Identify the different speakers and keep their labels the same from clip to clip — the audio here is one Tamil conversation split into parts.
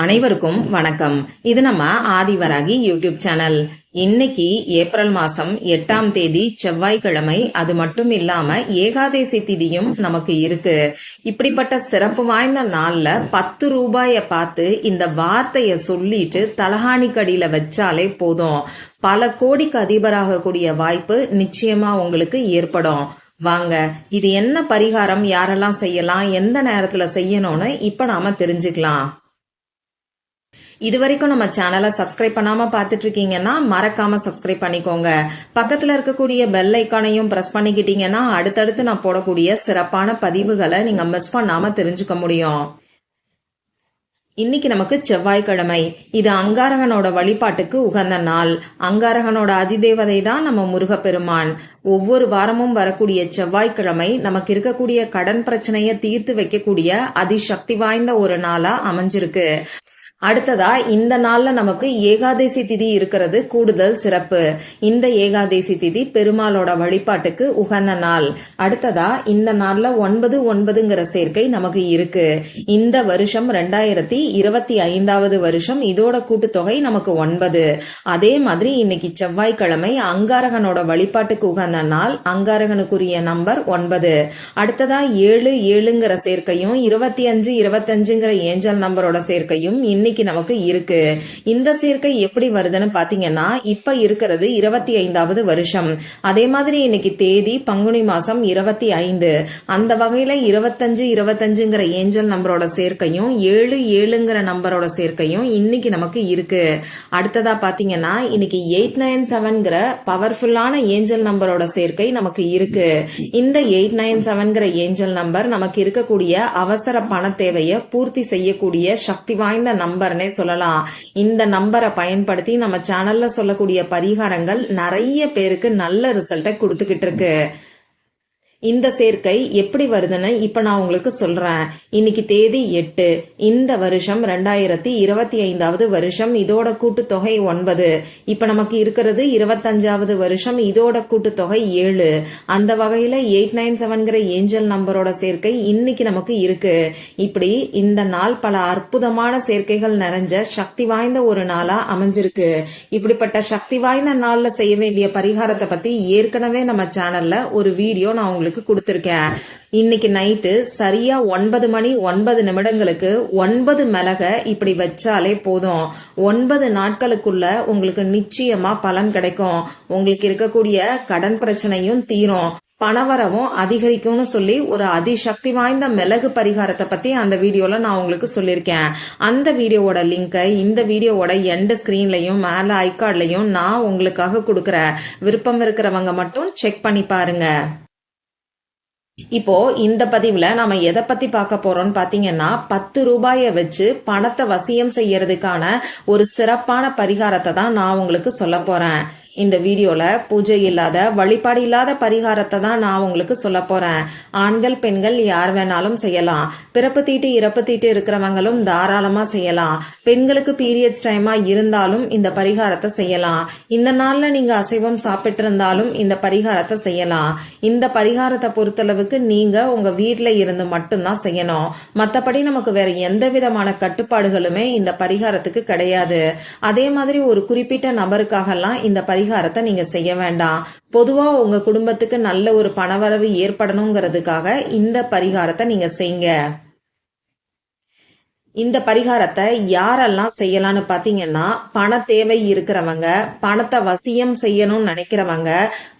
Speaker 1: அனைவருக்கும் வணக்கம். இது நம்ம ஆதிவராகி யூடியூப் சேனல். இன்னைக்கு ஏப்ரல் மாசம் 8ஆம் தேதி செவ்வாய்க்கிழமை. அது மட்டும் இல்லாம ஏகாதேசி திதியும் நமக்கு இருக்கு. இப்படிப்பட்ட சிறப்பு வாய்ந்த நாள்ல 10 ரூபாய பார்த்து இந்த வார்த்தைய சொல்லிட்டு தலகாணி கடியில வச்சாலே போதும், பல கோடிக்கு அதிபராக கூடிய வாய்ப்பு நிச்சயமா உங்களுக்கு ஏற்படும். வாங்க, இது என்ன பரிகாரம், யாரெல்லாம் செய்யலாம், எந்த நேரத்துல செய்யணும்னு இப்ப நாம தெரிஞ்சுக்கலாம். இது வரைக்கும் நம்ம சேனலை சப்ஸ்கிரைப் பண்ணாம பாத்துட்டு இருக்கீங்கன்னா மறக்காம சப்ஸ்கிரைப் பண்ணிக்கோங்க. பக்கத்துல இருக்கக்கூடிய பெல் ஐக்கானையும் பிரஸ் பண்ணிக்கிட்டீங்கன்னா அடுத்தடுத்து நான் போடக்கூடிய சிறப்பான பதிவுகளை நீங்க மிஸ் பண்ணாம தெரிஞ்சுக்க முடியும். இன்னைக்கு நமக்கு செவ்வாய்க்கிழமை. இது அங்காரகனோட வழிபாட்டுக்கு உகந்த நாள். அங்காரகனோட அதிதேவதை தான் நம்ம முருகப்பெருமான். ஒவ்வொரு வாரமும் வரக்கூடிய செவ்வாய்க்கிழமை நமக்கு இருக்கக்கூடிய கடன் பிரச்சனைய தீர்த்து வைக்கக்கூடிய அதிசக்தி வாய்ந்த ஒரு நாளா அமைஞ்சிருக்கு. அடுத்ததா இந்த நாள்ல நமக்கு ஏகாதேசி திதி இருக்கிறது கூடுதல் சிறப்பு. இந்த ஏகாதேசி திதி பெருமாளோட வழிபாட்டுக்கு உகந்த நாள். அடுத்ததா இந்த நாள்ல 9/9ங்கிற சேர்க்கை நமக்கு இருக்கு. இந்த வருஷம் 2025வது வருஷம். இதோட கூட்டுத்தொகை நமக்கு 9. அதே மாதிரி இன்னைக்கு செவ்வாய்க்கிழமை அங்காரகனோட வழிபாட்டுக்கு உகந்த நாள். அங்காரகனுக்குரிய நம்பர் 9. அடுத்ததா 7/7ங்கிற சேர்க்கையும் 25/25ங்கிற ஏஞ்சல் நம்பரோட சேர்க்கையும் இன்னைக்கு நமக்கு இருக்கு. இந்த சேர்க்கை எப்படி வருதுன்னு பாத்தீங்கன்னா, இப்ப இருக்கிறது 25வது வருஷம். அதே மாதிரி இன்னைக்கு தேதி பங்குனி மாசம் 25. அந்த வகையில 25/25ங்கிற ஏஞ்சல் நம்பரோட சேர்க்கையும் 7/7ங்கிற நம்பரோட சேர்க்கையும் இன்னைக்கு நமக்கு இருக்கு. அடுத்ததா பாத்தீங்கன்னா இன்னைக்கு 897ங்கிற பவர்ஃபுல்லான ஏஞ்சல் நம்பரோட சேர்க்கை நமக்கு இருக்கு. இந்த 897ங்கிற ஏஞ்சல் நம்பர் நமக்கு இருக்கக்கூடிய அவசர பண தேவையை பூர்த்தி செய்யக்கூடிய சக்தி வாய்ந்த நம்பர்னே சொல்லலாம். இந்த நம்பரை பயன்படுத்தி நம்ம சேனல்ல சொல்லக்கூடிய பரிகாரங்கள் நிறைய பேருக்கு நல்ல ரிசல்ட்டை கொடுத்துக்கிட்டு இருக்கு. இந்த சேர்க்கை எப்படி வருதுன்னு இப்ப நான் உங்களுக்கு சொல்றேன். இன்னைக்கு தேதி 8. இந்த வருஷம் 2025வது வருஷம். இதோட கூட்டுத்தொகை 9. இப்ப நமக்கு இருக்கிறது 25வது வருஷம். இதோட கூட்டுத்தொகை 7. அந்த வகையில 897ங்கிற ஏஞ்சல் நம்பரோட சேர்க்கை இன்னைக்கு நமக்கு இருக்கு. இப்படி இந்த நாள் பல அற்புதமான சேர்க்கைகள் நிறைஞ்ச சக்தி வாய்ந்த ஒரு நாளா அமைஞ்சிருக்கு. இப்படிப்பட்ட சக்தி வாய்ந்த நாள்ல செய்ய வேண்டிய பரிகாரத்தை பத்தி ஏற்கனவே நம்ம சேனல்ல ஒரு வீடியோ நான் உங்களுக்கு கொடுத்திருக்கேன். இன்னைக்கு நைட்டு சரியா 9 மணி 9 நிமிடங்களுக்கு 9 மிளக இப்படி வச்சாலே போதும். 9 நாட்களுக்குள்ள உங்களுக்கு நிச்சயமா பலன் கிடைக்கும். உங்களுக்கு இருக்கக்கூடிய கடன் பிரச்சனையும் தீரும், பணவரவும் அதிகரிக்கும்னு சொல்லி ஒரு அதிசக்தி வாய்ந்த மிளகு பரிகாரத்தை பத்தி அந்த வீடியோல நான் உங்களுக்கு சொல்லியிருக்கேன். அந்த வீடியோவோட லிங்கை இந்த வீடியோவோட எண்ட் ஸ்கிரீன்லயும் மேல ஐகார்ட்லயும் நான் உங்களுக்காக கொடுக்கறேன். விருப்பம் இருக்கிறவங்க மட்டும் செக் பண்ணி பாருங்க. இப்போ இந்த பதிவுல நாம எதை பத்தி பார்க்க போறோம்னு பாத்தீங்கன்னா, 10 ரூபாய வச்சு பணத்தை வசியம் செய்யறதுக்கான ஒரு சிறப்பான பரிகாரத்தை தான் நான் உங்களுக்கு சொல்ல போறேன். இந்த வீடியோல பூஜை இல்லாத, வழிபாடு இல்லாத பரிகாரத்தை தான் நான் உங்களுக்கு சொல்ல போறேன். ஆண்கள் பெண்கள் யார் வேணாலும் செய்யலாம். பிறப்பு தீட்டு இறப்பு தீட்டு இருக்கிறவங்களும் தாராளமா செய்யலாம். பெண்களுக்கு பீரியட்ஸ் டைமா இருந்தாலும் இந்த பரிகாரத்தை செய்யலாம். இந்த நாள்ல நீங்க அசைவம் சாப்பிட்டு இருந்தாலும் இந்த பரிகாரத்தை செய்யலாம். இந்த பரிகாரத்தை பொறுத்தளவுக்கு நீங்க உங்க வீட்டுல இருந்து மட்டும்தான் செய்யணும். மத்தபடி நமக்கு வேற எந்த விதமான கட்டுப்பாடுகளுமே இந்த பரிகாரத்துக்கு கிடையாது. அதே மாதிரி ஒரு குறிப்பிட்ட நபருக்காக எல்லாம் இந்த பரிகாரத்தை நீங்க செய்ய வேண்டாம். பொதுவா உங்க குடும்பத்துக்கு நல்ல ஒரு பணவரவு ஏற்படணுங்கிறதுக்காக இந்த பரிகாரத்தை நீங்க செய்யுங்க. இந்த பரிகாரத்தை யாரெல்லாம் செய்யலாம்னு பாத்தீங்கன்னா, பண தேவை இருக்கிறவங்க, பணத்தை வசியம் செய்யணும்னு நினைக்கிறவங்க,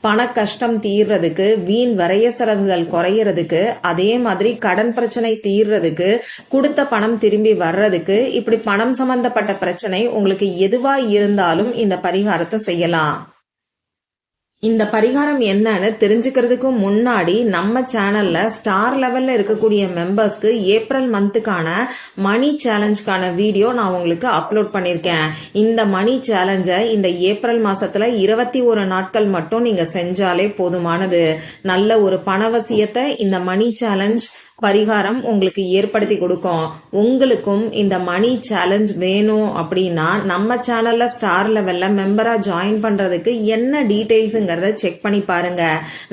Speaker 1: பண கஷ்டம் தீர்றதுக்கு, வீண் வரைய செலவுகள் குறையறதுக்கு, அதே மாதிரி கடன் பிரச்சனை தீர்றதுக்கு, கொடுத்த பணம் திரும்பி வர்றதுக்கு, இப்படி பணம் சம்பந்தப்பட்ட பிரச்சனை உங்களுக்கு எதுவா இருந்தாலும் இந்த பரிகாரத்தை செய்யலாம். இந்த பரிகாரம் என்னன்னு தெரிஞ்சுக்கிறதுக்கு முன்னாடி நம்ம சேனல்ல ஸ்டார் லெவல்ல இருக்கக்கூடிய மெம்பர்ஸ்க்கு ஏப்ரல் மந்த்துக்கான மணி சேலஞ்சுக்கான வீடியோ நான் உங்களுக்கு அப்லோட் பண்ணிருக்கேன். இந்த மணி சேலஞ்ச இந்த ஏப்ரல் மாசத்துல 21 நாட்கள் மட்டும் நீங்க செஞ்சாலே போதுமானது. நல்ல ஒரு பணவசியத்தை இந்த மணி சேலஞ்ச் பரிகாரம் உங்களுக்கு ஏற்படுத்தி கொடுக்கும். உங்களுக்கும் இந்த மணி சேலஞ்ச் வேணும் அப்படின்னா நம்ம சேனல்ல ஸ்டார் லெவல்ல மெம்பரா ஜாயின் பண்றதுக்கு என்ன டீடைல்ஸ்ங்கறத செக் பண்ணி பாருங்க.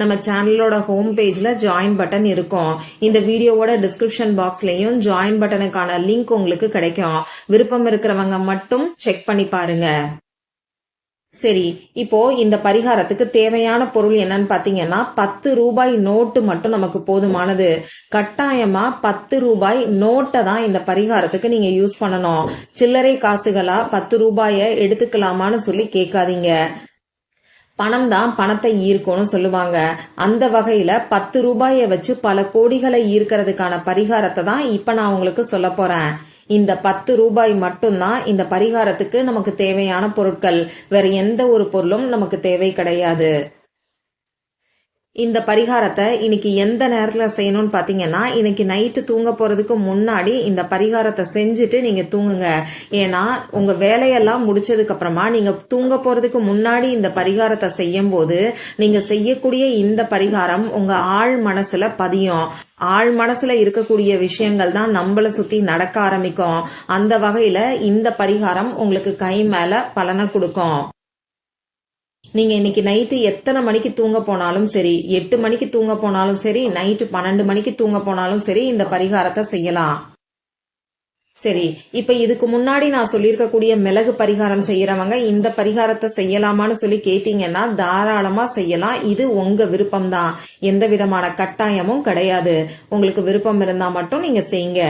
Speaker 1: நம்ம சேனலோட ஹோம் பேஜ்ல ஜாயின் பட்டன் இருக்கும். இந்த வீடியோவோட டிஸ்கிரிப்ஷன் பாக்ஸ்லயும் ஜாயின் பட்டனுக்கான லிங்க் உங்களுக்கு கிடைக்கும். விருப்பம் இருக்கிறவங்க மட்டும் செக் பண்ணி பாருங்க. சரி, இப்போ இந்த பரிகாரத்துக்கு தேவையான பொருள் என்னன்னு பாத்தீங்கன்னா 10 ரூபாய் நோட்டு மட்டும் நமக்கு போதுமானது. கட்டாயமா 10 ரூபாய் நோட்டை தான் இந்த பரிகாரத்துக்கு நீங்க யூஸ் பண்ணணும். சில்லறை காசுகளா 10 ரூபாய எடுத்துக்கலாமான்னு சொல்லி கேட்காதீங்க. பணம் தான் பணத்தை ஈர்க்கும்னு சொல்லுவாங்க. அந்த வகையில 10 ரூபாயை வச்சு பல கோடிகளை ஈர்க்கிறதுக்கான பரிகாரத்தை தான் இப்ப நான் உங்களுக்கு சொல்ல போறேன். இந்த 10 ரூபாய் மட்டும்தான் இந்த பரிகாரத்துக்கு நமக்கு தேவையான பொருட்கள். வேற எந்த ஒரு பொருளும் நமக்கு தேவை கிடையாது. இந்த பரிகாரத்தை இன்னைக்கு எந்த நேரத்துல செய்யணும்னு பாத்தீங்கன்னா, இன்னைக்கு நைட்டு தூங்க போறதுக்கு முன்னாடி இந்த பரிகாரத்தை செஞ்சுட்டு நீங்க தூங்குங்க. ஏன்னா உங்க வேலையெல்லாம் முடிச்சதுக்கு அப்புறமா நீங்க தூங்க போறதுக்கு முன்னாடி இந்த பரிகாரத்தை செய்யும் போது நீங்க செய்யக்கூடிய இந்த பரிகாரம் உங்க ஆழ் மனசுல பதியும். ஆழ் மனசுல இருக்கக்கூடிய விஷயங்கள் தான் நம்மள சுத்தி நடக்க ஆரம்பிக்கும். அந்த வகையில இந்த பரிகாரம் உங்களுக்கு கை மேல பலனை கொடுக்கும். நீங்க இன்னைக்கு நைட்டு எத்தனை மணிக்கு தூங்க போனாலும் சரி, 8 மணிக்கு தூங்க போனாலும் சரி, நைட்டு 12 மணிக்கு தூங்க போனாலும் சரி, இந்த பரிகாரத்தை செய்யலாம். சரி, இப்ப இதுக்கு முன்னாடி நான் சொல்லியிருக்கக்கூடிய மிளகு பரிகாரம் செய்யறவங்க இந்த பரிகாரத்தை செய்யலாமான்னு சொல்லி கேட்டீங்கன்னா தாராளமா செய்யலாம். இது உங்க விருப்பம் தான். எந்த விதமான கட்டாயமும் கிடையாது. உங்களுக்கு விருப்பம் இருந்தா மட்டும் நீங்க செய்யுங்க.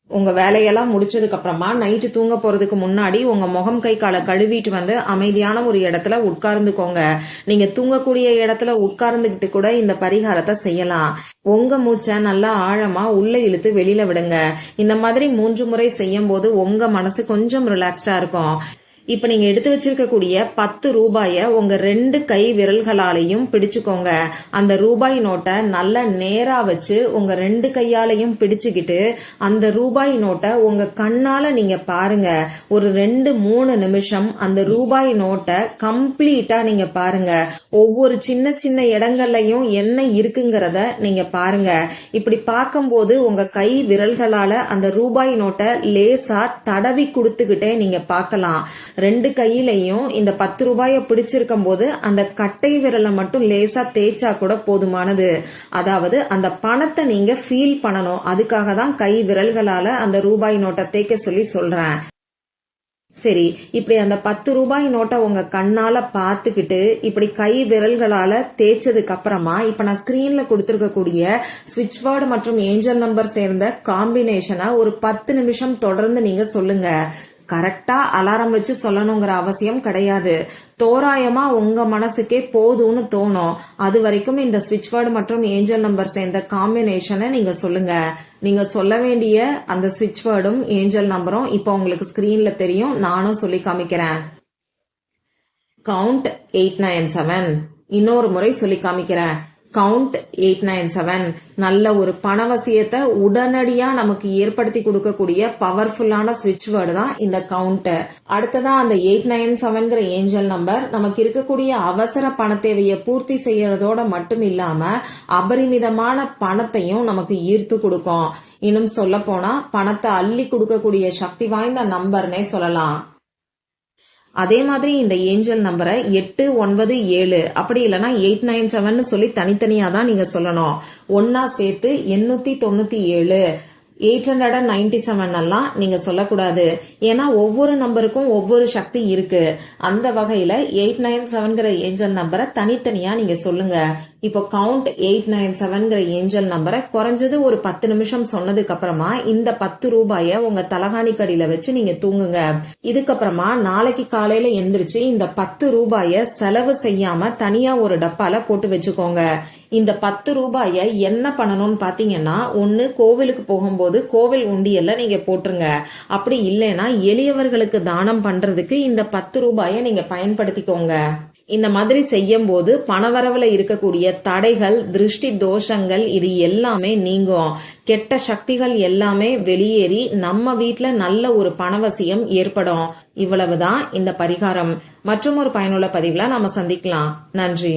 Speaker 1: உங்க வேலையெல்லாம் முடிச்சதுக்கு அப்புறமா நைட்டு தூங்க போறதுக்கு முன்னாடி உங்க முகம் கை காலை கழுவிட்டு வந்து அமைதியான ஒரு இடத்துல உட்கார்ந்துக்கோங்க. நீங்க தூங்கக்கூடிய இடத்துல உட்கார்ந்துகிட்டு கூட இந்த பரிகாரத்தை செய்யலாம். உங்க மூச்சை நல்லா ஆழமா உள்ள இழுத்து வெளியில விடுங்க. இந்த மாதிரி 3 முறை செய்யும் போது உங்க மனசு கொஞ்சம் ரிலாக்ஸ்டா இருக்கும். இப்ப நீங்க எடுத்து வச்சிருக்கக்கூடிய 10 ரூபாய உங்க 2 கை விரல்களாலையும் பிடிச்சுக்கோங்க. அந்த ரூபாய் நோட்டை நல்லா நேரா வச்சு உங்க 2 கையாலையும் பிடிச்சுக்கிட்டு அந்த ரூபாய் நோட்டை உங்க கண்ணால நீங்க பாருங்க. ஒரு 2-3 நிமிஷம் அந்த ரூபாய் நோட்டை கம்ப்ளீட்டா நீங்க பாருங்க. ஒவ்வொரு சின்ன சின்ன இடங்கள்லயும் என்ன இருக்குங்கிறத நீங்க பாருங்க. இப்படி பார்க்கும்போது உங்க கை விரல்களால அந்த ரூபாய் நோட்டை லேசா தடவி கொடுத்துக்கிட்டே நீங்க பார்க்கலாம். 2 கையிலையும் இந்த 10 ரூபாயை பிடிச்சிருக்கும் போது அந்த கட்டை விரலை மட்டும் லேசா தேய்ச்சா கூட போதுமானது. அதாவது அந்த பணத்தை நீங்க ஃபீல் பண்ணணும். அதுக்காக தான் கை விரல்களால அந்த ரூபாய் நோட்டை தேய்க்க சொல்லி சொல்றேன். சரி, இப்படி அந்த 10 ரூபாய் நோட்டை உங்க கண்ணால பாத்துக்கிட்டு இப்படி கை விரல்களால தேய்ச்சதுக்கு அப்புறமா இப்ப நான் ஸ்கிரீன்ல கொடுத்திருக்கக்கூடிய ஸ்விட்ச் வேர்டு மற்றும் ஏஞ்சல் நம்பர் சேர்ந்த காம்பினேஷனை ஒரு 10 நிமிஷம் தொடர்ந்து நீங்க சொல்லுங்க. கரெக்டா அலாரம் வச்சு சொல்லணுங்கிற அவசியம் கிடையாது. தோராயமா உங்க மனசுக்கே போதும்னு தோணும். அது வரைக்கும் இந்த ஸ்விட்ச் வேர்டு மற்றும் ஏஞ்சல் நம்பர் சேர்ந்த காம்பினேஷனை நீங்க சொல்லுங்க. நீங்க சொல்ல வேண்டிய அந்த ஸ்விட்ச் வேர்டும் ஏஞ்சல் நம்பரும் இப்ப உங்களுக்கு ஸ்கிரீன்ல தெரியும். நானும் சொல்லி காமிக்கிறேன். கவுண்ட் 897. இன்னொரு முறை சொல்லி காமிக்கிறேன். கவுண்ட் 897. நல்ல ஒரு பணவசியத்தை உடனடியா நமக்கு ஏற்படுத்தி கொடுக்கக்கூடிய பவர்ஃபுல்லான ஸ்விட்ச் வேர்டு தான் இந்த கவுண்ட். அடுத்ததா அந்த 897ங்கிற ஏஞ்சல் நம்பர் நமக்கு இருக்கக்கூடிய அவசர பண தேவையை பூர்த்தி செய்யறதோட மட்டும் இல்லாம அபரிமிதமான பணத்தையும் நமக்கு ஈர்த்து கொடுக்கும். இன்னும் சொல்ல போனா பணத்தை அள்ளி கொடுக்கக்கூடிய சக்தி வாய்ந்த நம்பர்னே சொல்லலாம். அதே மாதிரி இந்த ஏஞ்சல் நம்பரை 897 அப்படி இல்லைன்னா 897 சொல்லி தனித்தனியா தான் நீங்க சொல்லணும். ஒன்னா சேர்த்து 897 897 எல்லாம் நீங்க சொல்லக்கூடாது. ஏன்னா ஒவ்வொரு நம்பருக்கும் ஒவ்வொரு சக்தி இருக்கு. அந்த வகையில 897ங்கிற ஏஞ்சல் நம்பரை தனித்தனியா நீங்க சொல்லுங்க. இப்போ கவுண்ட் 897ங்கிற ஏஞ்சல் நம்பரை குறைஞ்சது ஒரு 10 நிமிஷம் சொன்னதுக்கு அப்புறமா இந்த 10 ரூபாய உங்க தலகாணி கடியில வச்சு நீங்க தூங்குங்க. இதுக்கப்புறமா நாளைக்கு காலையில எந்திரிச்சு இந்த 10 ரூபாய செலவு செய்யாம தனியா ஒரு டப்பால போட்டு வச்சுக்கோங்க. இந்த 10 ரூபாய என்ன பண்ணணும்னு பாத்தீங்கன்னா, ஒன்னு கோவிலுக்கு போகும்போது கோவில் உண்டியல்ல நீங்க போட்டுருங்க. அப்படி இல்லைன்னா எளியவர்களுக்கு தானம் பண்றதுக்கு இந்த 10 ரூபாய நீங்க பயன்படுத்திக்கோங்க. இந்த மாதிரி செய்யும் போது பணவரவுல இருக்கக்கூடிய தடைகள், திருஷ்டி தோஷங்கள் இது எல்லாமே நீங்கும். கெட்ட சக்திகள் எல்லாமே வெளியேறி நம்ம வீட்டுல நல்ல ஒரு பணவசியம் ஏற்படும். இவ்வளவுதான் இந்த பரிகாரம். மற்றும் ஒரு பயனுள்ள பதிவுல நாம சந்திக்கலாம். நன்றி.